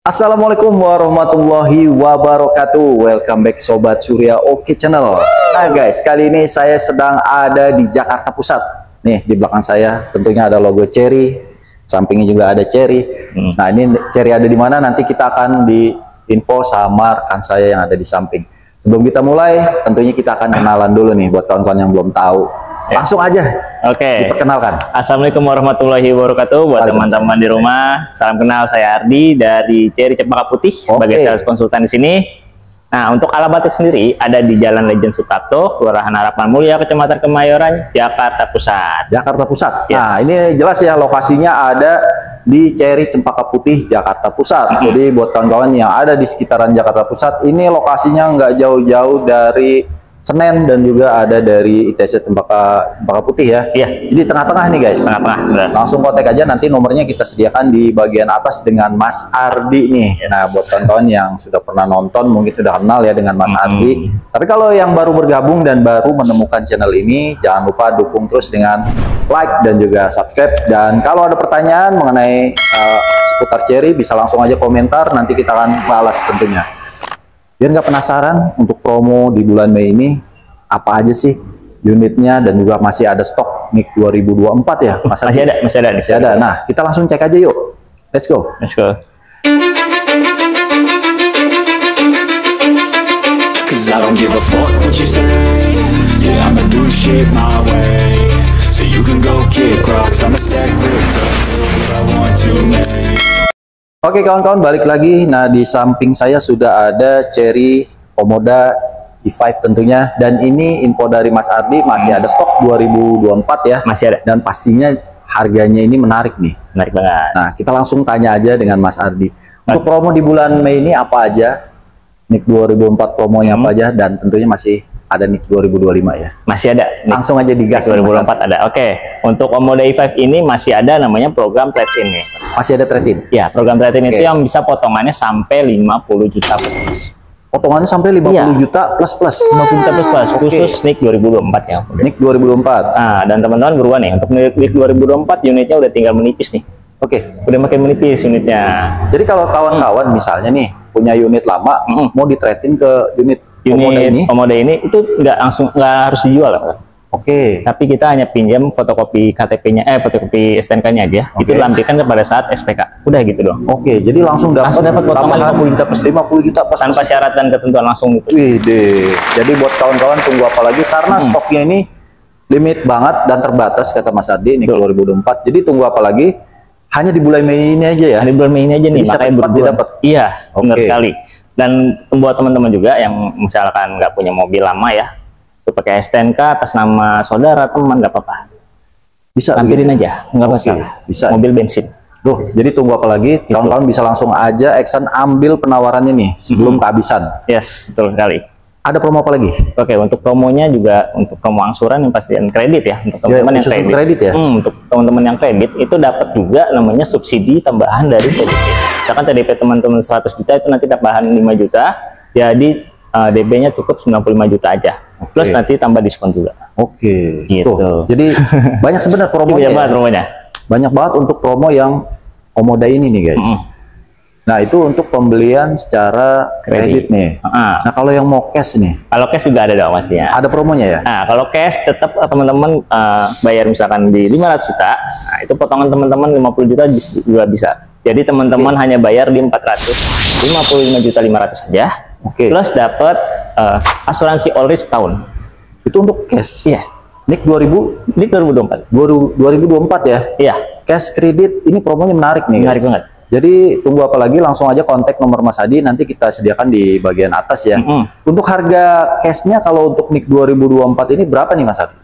Assalamualaikum warahmatullahi wabarakatuh. Welcome back Sobat Surya Oke Channel. Nah guys, kali ini saya sedang ada di Jakarta Pusat. Nih di belakang saya tentunya ada logo Cherry, sampingnya juga ada Cherry. Nah ini Cherry ada di mana? Nanti kita akan diinfo sama rekan saya yang ada di samping. Sebelum kita mulai, tentunya kita akan kenalan dulu nih buat kawan-kawan yang belum tahu. Langsung aja. Oke. Diperkenalkan. Assalamualaikum warahmatullahi wabarakatuh. Buat teman-teman di rumah, salam kenal, saya Ardi dari Cherry Cempaka Putih sebagai sales konsultan di sini. Nah, untuk alamatnya sendiri ada di Jalan Lejen Suprapto, Kelurahan Harapan Mulia, Kecamatan Kemayoran, Jakarta Pusat. Jakarta Pusat. Yes. Nah, ini jelas ya lokasinya ada di Cherry Cempaka Putih, Jakarta Pusat. Jadi buat kawan-kawan yang ada di sekitaran Jakarta Pusat, ini lokasinya nggak jauh-jauh dari Senen dan juga ada dari ITC Cempaka Putih ya. Iya. Jadi tengah-tengah nih guys. Tengah-tengah. Langsung kontak aja, nanti nomornya kita sediakan di bagian atas dengan Mas Ardi nih. Yes. Nah buat kawan-kawan yang sudah pernah nonton mungkin sudah kenal ya dengan Mas Ardi. Tapi kalau yang baru bergabung dan baru menemukan channel ini, jangan lupa dukung terus dengan like dan juga subscribe. Dan kalau ada pertanyaan mengenai seputar Cherry bisa langsung aja komentar, nanti kita akan balas tentunya. Biar nggak penasaran untuk promo di bulan Mei ini apa aja sih unitnya dan juga masih ada stok NIK 2024 ya Mas Ardi? Masih ada. Nah kita langsung cek aja yuk. Let's go. Let's go. Cause I don't give a fuck what you say. Yeah, I'ma do shit my way. So you can go kick rocks, I'ma stack bricks up, build what I want to make. Oke kawan-kawan, balik lagi. Nah di samping saya sudah ada Cherry Komoda i5 tentunya, dan ini info dari Mas Ardi masih ada stok 2024 ya. Masih ada. Dan pastinya harganya ini menarik nih. Menarik banget. Nah kita langsung tanya aja dengan Mas Ardi. Untuk promo di bulan Mei ini apa aja? NIK 2024 promonya apa aja, dan tentunya masih ada NIK 2025 ya. Masih ada. Langsung aja digas. 2024 ada. Oke. Untuk Komoda i5 ini masih ada namanya program trade-in nih. Masih ada trade-in? Ya, program trade-in itu yang bisa potongannya sampai 50 juta plus. Potongannya sampai 50 juta plus plus. 50 juta plus plus. Khusus NIK 2024 ya. NIK 2024. Nah, dan teman-teman beruan nih, untuk NIK 2024 unitnya udah tinggal menipis nih. Udah makin menipis unitnya. Jadi kalau kawan-kawan misalnya nih punya unit lama, mau di-trade-in ke unit Komoda ini itu nggak harus dijual lah. Tapi kita hanya pinjam fotokopi KTP-nya, fotokopi STNK-nya aja. Itu lampirkan kepada saat SPK. Udah gitu dong. Jadi langsung dapat potongan 50 juta plus. 50 juta plus tanpa syarat dan ketentuan langsung gitu. Jadi buat kawan-kawan tunggu apa lagi, karena stoknya ini limit banget dan terbatas kata Mas Ardi nih 2024. Jadi tunggu apa lagi? Hanya di bulan Mei ini aja ya. Di bulan Mei ini aja nih, makanya dapat. Iya, benar sekali. Dan buat teman-teman juga yang misalkan nggak punya mobil lama ya, itu pakai STNK atas nama saudara, teman, nggak apa-apa. Bisa lampirin aja, nggak masalah. Bisa. Mobil bensin. Jadi tunggu apa lagi? Kawan-kawan bisa langsung aja action ambil penawarannya nih sebelum kehabisan. Yes, betul sekali. Ada promo apa lagi? Untuk promonya juga untuk promo angsuran yang pasti dan kredit ya, untuk teman-teman yang kredit ya. Untuk teman-teman yang kredit itu dapat juga namanya subsidi tambahan dari TDP. Misalkan TDP teman-teman 100 juta itu nanti tambahan 5 juta, jadi DP-nya cukup 95 juta aja. Plus nanti tambah diskon juga. Gitu. Jadi banyak sebenarnya promonya. Banyak banget promonya. Banyak banget untuk promo yang Komoda ini nih guys. Nah itu untuk pembelian secara kredit nih. Nah kalau yang mau cash nih? Kalau cash juga ada dong pastinya. Ada promonya ya? Nah kalau cash tetap teman-teman bayar misalkan di 500 juta, nah itu potongan teman-teman 50 juta juga bisa. Jadi teman-teman hanya bayar di 455 juta 500 saja. Plus dapat asuransi all risk tahun. Itu untuk cash? Iya. NIK 2024. 2024 ya? Iya. Cash kredit ini promonya menarik nih. Menarik banget. Jadi tunggu apa lagi, langsung aja kontak nomor Mas Adi, nanti kita sediakan di bagian atas ya. Untuk harga cashnya kalau untuk NIK 2024 ini berapa nih Mas Adi?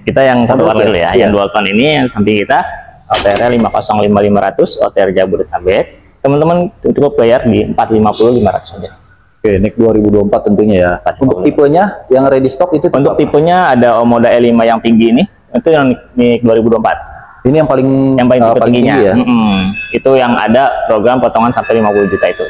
Kita yang satu ton dulu ya. Yang 2 ton ini yang samping kita OTR 505.500 OTR Jabodetabek. Teman-teman cukup bayar di 450.500 saja. NIK 2024 tentunya ya. Untuk tipenya yang ready stock itu? Untuk tipenya ada Komoda E5 yang tinggi ini, itu yang NIK 2024. Ini yang paling tingginya tinggi ya? Itu yang ada program potongan sampai 50 juta itu.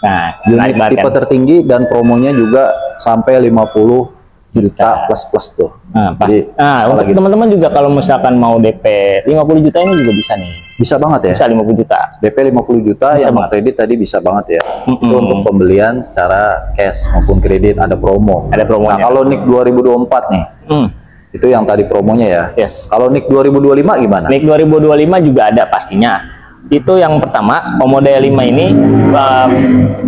Nah, unit tipe tertinggi dan promonya juga sampai 50 juta plus tuh. Nah, untuk teman-teman juga kalau misalkan mau DP 50 juta ini juga bisa nih. Bisa banget ya? Bisa 50 juta. DP 50 juta Bisa yang banget. kredit tadi bisa banget ya. Itu untuk pembelian secara cash maupun kredit, ada promo. Ada promonya. Nah, kalau NIK 2024 nih, itu yang tadi promonya ya. Yes. Kalau NIK 2025 gimana? NIK 2025 juga ada pastinya. Itu yang pertama, Komodo E5 ini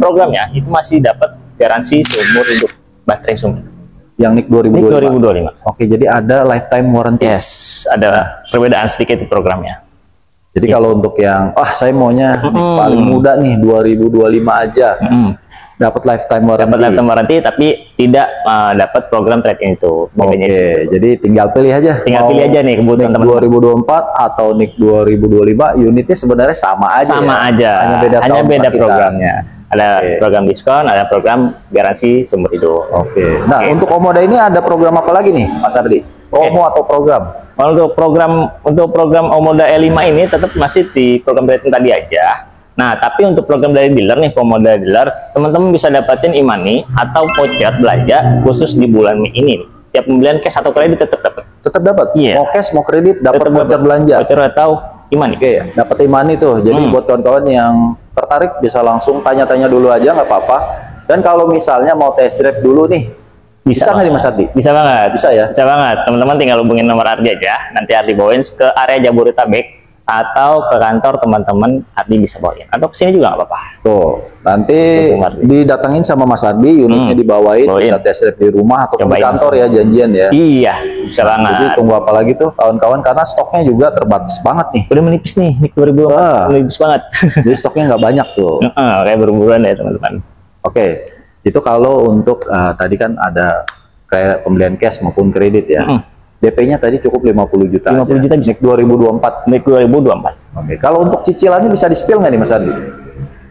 programnya itu masih dapat garansi seumur hidup baterai sumber. Yang NIK NIK 2025. 2025. Oke, jadi ada lifetime warranty. Yes, ada perbedaan sedikit di programnya. Jadi kalau untuk yang saya maunya NIK paling muda nih 2025 aja. Dapat lifetime warranty. Dapat lifetime warranty tapi tidak dapat program trade-in itu. Oke, jadi tinggal pilih aja. Tinggal pilih aja nih kebutuhan NIK teman-teman. 2024 atau NIK 2025, unitnya sebenarnya sama aja. Sama ya? aja. Hanya beda tahun beda kita. programnya. Ada program diskon, ada program garansi seumur hidup. Oke. Nah, untuk Komoda ini ada program apa lagi nih, Mas Ardi? Promo atau program? Kalau untuk program Komoda E5 ini tetap masih di program trade-in tadi aja. Nah, tapi untuk program dari dealer nih, Komoda dealer, teman-teman bisa dapetin e-money atau voucher belanja khusus di bulan Mei ini. Tiap pembelian cash atau kredit tetap dapat. Tetap dapat. Iya. Mau cash, mau kredit, dapat voucher belanja. Voucher atau e-money. Oke, dapat e-money tuh. Jadi buat kawan-kawan yang tertarik bisa langsung tanya-tanya dulu aja, nggak apa-apa. Dan kalau misalnya mau test drive dulu nih, bisa nggak nih Mas Ardi? Bisa banget. Bisa ya? Bisa banget. Teman-teman tinggal hubungin nomor Ardi aja. Nanti Ardi bawain ke area Jabodetabek atau ke kantor teman-teman, Ardi bisa bawain. Atau ke sini juga nggak apa-apa. Tuh, nanti didatengin sama Mas Ardi, unitnya dibawain, bisa test drive di rumah atau di kantor ya, janjian ya. Iya, bisa banget. Jadi tunggu apa lagi tuh kawan-kawan, karena stoknya juga terbatas banget nih. Udah menipis nih, NIK 2024 menipis banget. Jadi stoknya nggak banyak tuh. Kayak buru-buruan ya teman-teman. Oke, itu kalau untuk tadi kan ada kayak pembelian cash maupun kredit ya. DP-nya tadi cukup 50 juta. 50 juta bisa. NIK 2024. NIK 2024. Oke, kalau untuk cicilannya bisa di-spill nggak nih Mas Ardi?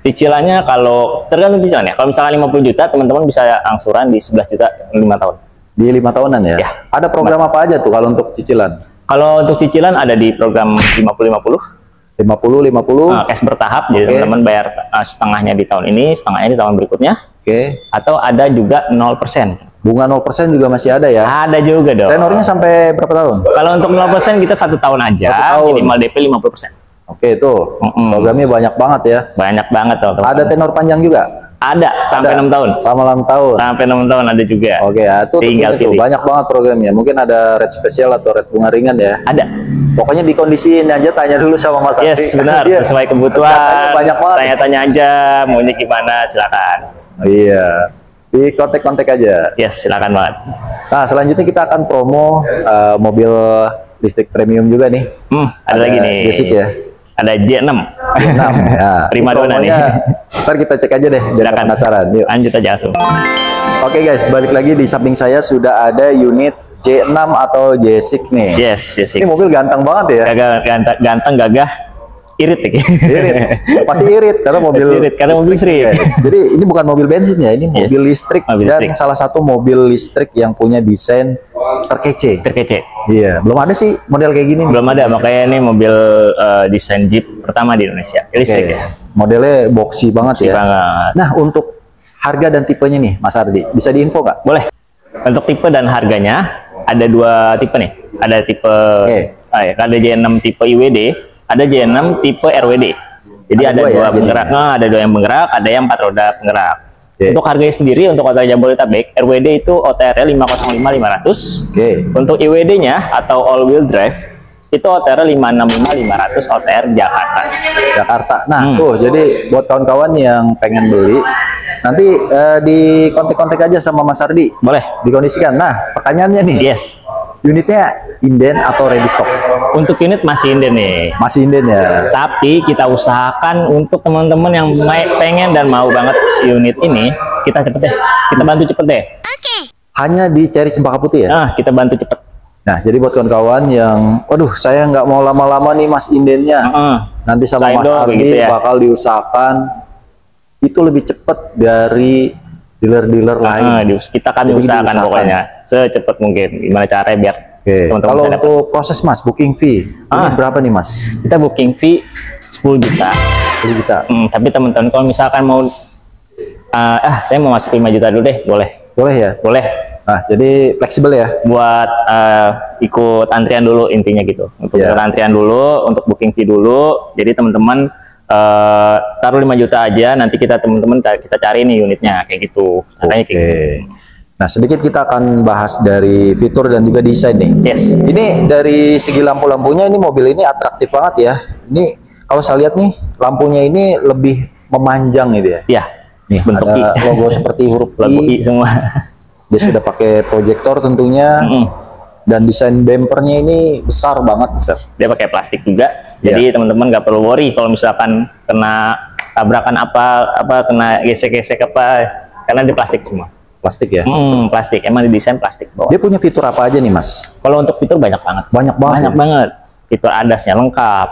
Cicilannya kalau tergantung cicilannya. Kalau misalnya 50 juta, teman-teman bisa angsuran di 11 juta 5 tahun. Di 5 tahunan ya? Ya. Ada program apa aja tuh kalau untuk cicilan? Kalau untuk cicilan ada di program 50-50. 50-50. Cash bertahap, jadi teman-teman bayar setengahnya di tahun ini, setengahnya di tahun berikutnya. Oke. Atau ada juga 0%. Bunga 0% juga masih ada ya? Ada juga dong. Tenornya sampai berapa tahun? Kalau untuk 0% kita 1 tahun aja, 1 tahun. minimal DP 50%. Oke, itu programnya banyak banget ya. Banyak banget teman-teman. Ada tenor panjang juga? Ada, sampai 6 tahun. Sama 6 tahun. Sampai 6 tahun ada juga. Oke, ya, itu tinggal tuh, banyak banget programnya. Mungkin ada rate spesial atau rate bunga ringan ya? Ada. Pokoknya dikondisiin aja, tanya dulu sama Mas Ardi. Yes, benar. Sesuai kebutuhan. Banyak banget. Tanya-tanya aja, maunya gimana, silakan. Iya. Di kontak-kontak aja. Yes, silakan banget. Nah, selanjutnya kita akan promo mobil listrik premium juga nih. Ada lagi nih. Basic ya. Ada J6. J6. Ya, Prima dona nih. Ntar kita cek aja deh. Silakan. Penasaran. Yuk. Lanjut aja langsung. Oke guys, balik lagi di samping saya sudah ada unit J6 atau J6 nih. Yes, J6. Ini mobil ganteng banget ya. Ganteng, gagah, irit nih. Irit. Pasti irit karena mobil listrik. Guys. Jadi ini bukan mobil bensin ya, ini mobil listrik mobil dan listrik. salah satu mobil listrik yang punya desain terkece. Iya, belum ada sih model kayak gini. Belum ada, makanya ini mobil desain Jeep pertama di Indonesia. Listrik ya. Modelnya boxy banget ya. Banget. Nah, untuk harga dan tipenya nih, Mas Ardi, bisa diinfo nggak? Boleh. Untuk tipe dan harganya ada 2 tipe nih. Ada tipe ada J6 tipe IWD, ada J6 tipe RWD. Jadi ada dua penggerak, ada 2 yang penggerak, ada yang 4 roda penggerak. Untuk harganya sendiri untuk OTR Jabodetabek, RWD itu OTR 505.500. Untuk IWD-nya atau all wheel drive itu OTR 565.500 OTR Jakarta. Nah, tuh jadi buat kawan-kawan yang pengen beli nanti di kontak-kontak aja sama Mas Ardi. Boleh. Dikondisikan. Nah, pertanyaannya nih. Yes. Unitnya inden atau ready stock? Untuk unit masih inden nih. Masih inden ya. Tapi kita usahakan untuk teman-teman yang pengen dan mau banget unit ini, kita cepet deh. Kita bantu cepet deh. Hanya di Cherry Cempaka Putih ya? Kita bantu cepet. Nah, jadi buat kawan-kawan yang, waduh, saya nggak mau lama-lama nih Mas indennya. Nanti sama Mas Ardi gitu ya, bakal diusahakan itu lebih cepat dari dealer-dealer lain. Kita akan diusahakan pokoknya secepat mungkin. Gimana caranya biar teman-teman. Kalau untuk proses Mas, booking fee, ini berapa nih Mas? Kita booking fee 10 juta. 10 juta. Tapi teman-teman kalau misalkan mau, saya mau masuk 5 juta dulu deh, boleh. Boleh ya? Boleh. Nah, jadi fleksibel ya. Buat ikut antrian dulu intinya gitu. Untuk ikut antrian dulu, untuk booking fee dulu. Jadi teman-teman taruh 5 juta aja, nanti teman-teman kita cari nih unitnya kayak gitu. Caranya kayak gitu. Nah, sedikit kita akan bahas dari fitur dan juga desain nih. Yes. Ini dari segi lampu-lampunya, ini mobil ini atraktif banget ya. Ini kalau saya lihat nih, lampunya ini lebih memanjang gitu ya. Iya. Nih, bentuk ada I. logo seperti huruf Logo I semua. Dia sudah pakai proyektor tentunya. Dan desain bumpernya ini besar banget. Dia pakai plastik juga. Jadi teman-teman nggak perlu worry kalau misalkan kena tabrakan apa kena gesek-gesek apa, karena dia plastik semua. Plastik ya. Plastik. Emang didesain plastik bawah. Dia punya fitur apa aja nih, Mas? Kalau untuk fitur banyak banget. Banyak banget. Banyak banget. Fitur ADAS-nya lengkap.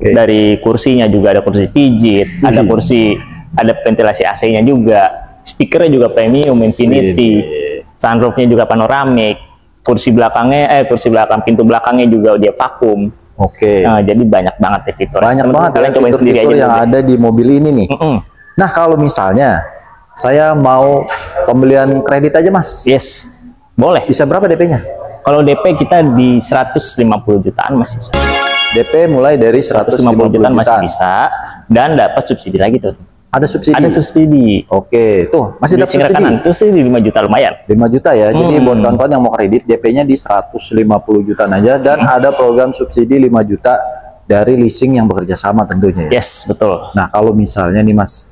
Dari kursinya juga ada kursi pijit, ada kursi, ada ventilasi AC-nya juga. Speakernya juga premium Infinity. Sunroofnya juga panoramik. Kursi belakang pintu belakangnya juga dia vakum. Nah, jadi banyak banget ya fitur. Banyak banget kalian ya cobain sendiri fitur aja yang ada di mobil ini nih. Nah, kalau misalnya saya mau pembelian kredit aja, Mas. Yes, boleh. Bisa berapa DP-nya? Kalau DP kita di 150 jutaan masih bisa. DP mulai dari 150 jutaan masih bisa, dan dapat subsidi lagi tuh. Ada subsidi? Ada subsidi. Oke, tuh masih dapat subsidi. Itu sih di 5 juta lumayan. 5 juta ya. Jadi buat kawan-kawan yang mau kredit, DP-nya di 150 jutaan aja, dan ada program subsidi 5 juta dari leasing yang bekerja sama tentunya ya. Yes, betul. Nah, kalau misalnya nih Mas,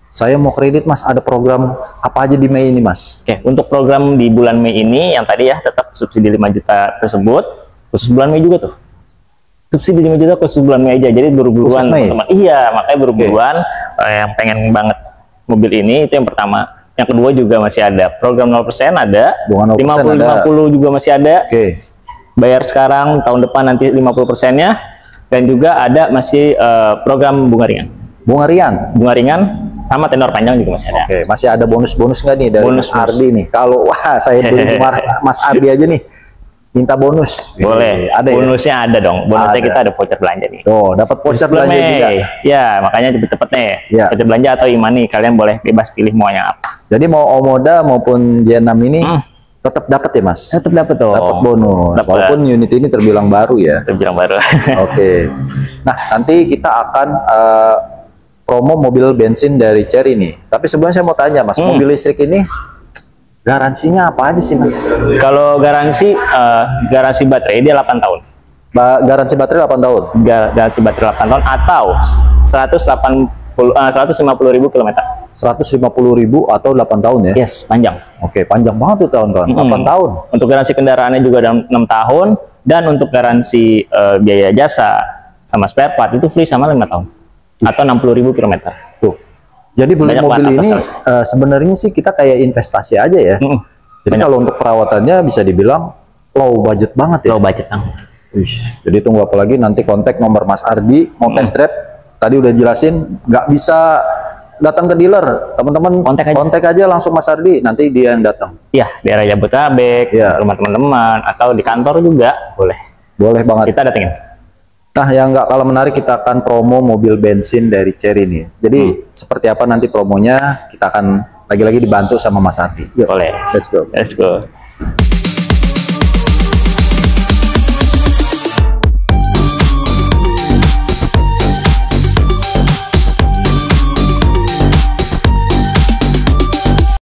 saya mau kredit Mas, ada program apa aja di Mei ini Mas? Oke, untuk program di bulan Mei ini yang tadi ya tetap subsidi 5 juta tersebut, khusus bulan Mei juga tuh. Subsidi 5 juta khusus bulan Mei aja, jadi buru-buruan teman-teman. Iya, makanya buru-buruan yang pengen banget mobil ini, itu yang pertama. Yang kedua juga masih ada program 0% ada, 50-50 juga masih ada. Bayar sekarang, tahun depan nanti 50%-nya, dan juga ada masih program bunga ringan. Bunga ringan sama tenor panjang juga masih ada. Masih ada bonus-bonus nggak nih dari Mas Ardi nih? Kalau saya beli Mas Ardi aja nih, minta bonus. Boleh. Ada bonusnya ya? Ada dong. Bonusnya kita ada voucher belanja nih. Oh, dapat voucher belanja juga. Ya, makanya cepet-cepet nih. Voucher belanja atau e-money, kalian boleh bebas pilih mau yang apa. Jadi mau Omoda maupun J6 ini tetap dapat ya, Mas? Tetap dapat dong. Dapat bonus. Walaupun unit ini terbilang baru ya. Terbilang baru. Nah, nanti kita akan promo mobil bensin dari Cherry nih. Tapi sebelumnya saya mau tanya, Mas, mobil listrik ini garansinya apa aja sih, Mas? Kalau garansi baterai dia 8 tahun. Garansi baterai 8 tahun? Garansi baterai 8 tahun atau 150.000 km. 150.000 atau 8 tahun ya? Yes, panjang. Panjang banget tuh tahun-tahun. 8 tahun. Untuk garansi kendaraannya juga dalam 6 tahun, dan untuk garansi biaya jasa sama spare part itu free sama 5 tahun. Atau 60.000 km. Tuh. Jadi beli mobil ini sebenarnya sih kita kayak investasi aja ya. Jadi kalau untuk perawatannya bisa dibilang low budget banget ya. Low budget banget. Jadi tunggu apa lagi, nanti kontak nomor Mas Ardi, mau test drive. Tadi udah jelasin, nggak bisa datang ke dealer, teman-teman kontak aja langsung Mas Ardi, nanti dia yang datang. Iya, daerah Jabodetabek, rumah teman-teman, atau di kantor juga boleh. Boleh banget. Kita datengin. Nah, yang nggak kalah menarik, kita akan promo mobil bensin dari Cherry nih. Jadi seperti apa nanti promonya, kita akan lagi-lagi dibantu sama Mas Ardi. Boleh. Let's go.